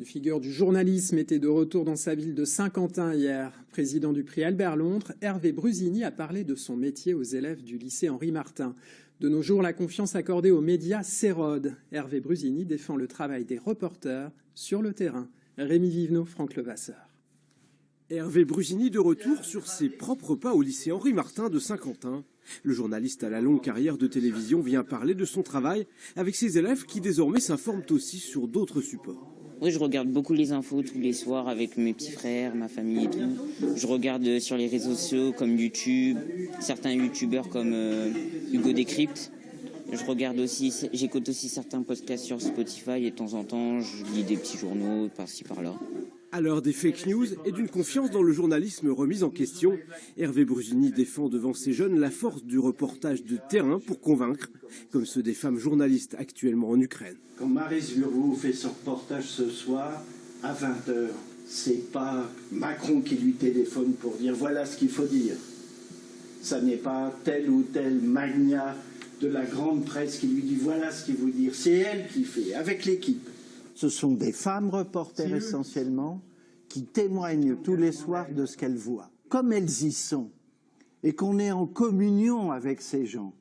Une figure du journalisme était de retour dans sa ville de Saint-Quentin hier. Président du prix Albert Londres, Hervé Brusini a parlé de son métier aux élèves du lycée Henri Martin. De nos jours, la confiance accordée aux médias s'érode. Hervé Brusini défend le travail des reporters sur le terrain. Rémi Vivenot, Franck Levasseur. Hervé Brusini de retour sur ses propres pas au lycée Henri Martin de Saint-Quentin. Le journaliste à la longue carrière de télévision vient parler de son travail avec ses élèves qui désormais s'informent aussi sur d'autres supports. Oui, je regarde beaucoup les infos tous les soirs avec mes petits frères, ma famille et tout. Je regarde sur les réseaux sociaux comme YouTube, certains youtubeurs comme Hugo Décrypte. Je regarde aussi, j'écoute aussi certains podcasts sur Spotify et de temps en temps, je lis des petits journaux par-ci par-là. À l'heure des fake news et d'une confiance dans le journalisme remise en question, Hervé Brusini défend devant ces jeunes la force du reportage de terrain pour convaincre, comme ceux des femmes journalistes actuellement en Ukraine. Quand Maryse Burgot fait son reportage ce soir à 20h, c'est pas Macron qui lui téléphone pour dire voilà ce qu'il faut dire. Ça n'est pas tel ou tel magnat de la grande presse qui lui dit voilà ce qu'il faut dire. C'est elle qui fait, avec l'équipe. Ce sont des femmes reporters essentiellement qui témoignent tous les soirs de ce qu'elles voient. Comme elles y sont et qu'on est en communion avec ces gens,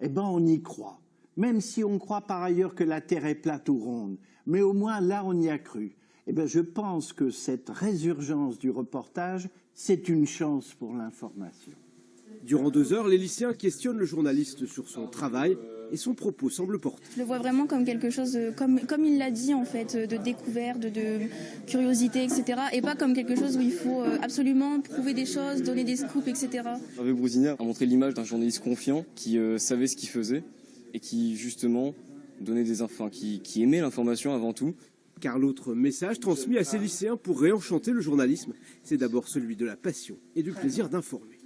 eh ben on y croit. Même si on croit par ailleurs que la Terre est plate ou ronde, mais au moins là on y a cru. Eh ben je pense que cette résurgence du reportage, c'est une chance pour l'information. Durant 2 heures, les lycéens questionnent le journaliste sur son travail et son propos semble porter. Je le vois vraiment comme quelque chose, comme il l'a dit en fait, de découverte, de curiosité, etc. Et pas comme quelque chose où il faut absolument prouver des choses, donner des scoops, etc. Hervé Brusini a montré l'image d'un journaliste confiant qui savait ce qu'il faisait et qui justement donnait des infos, qui aimait l'information avant tout. Car l'autre message transmis à ces lycéens pour réenchanter le journalisme, c'est d'abord celui de la passion et du plaisir d'informer.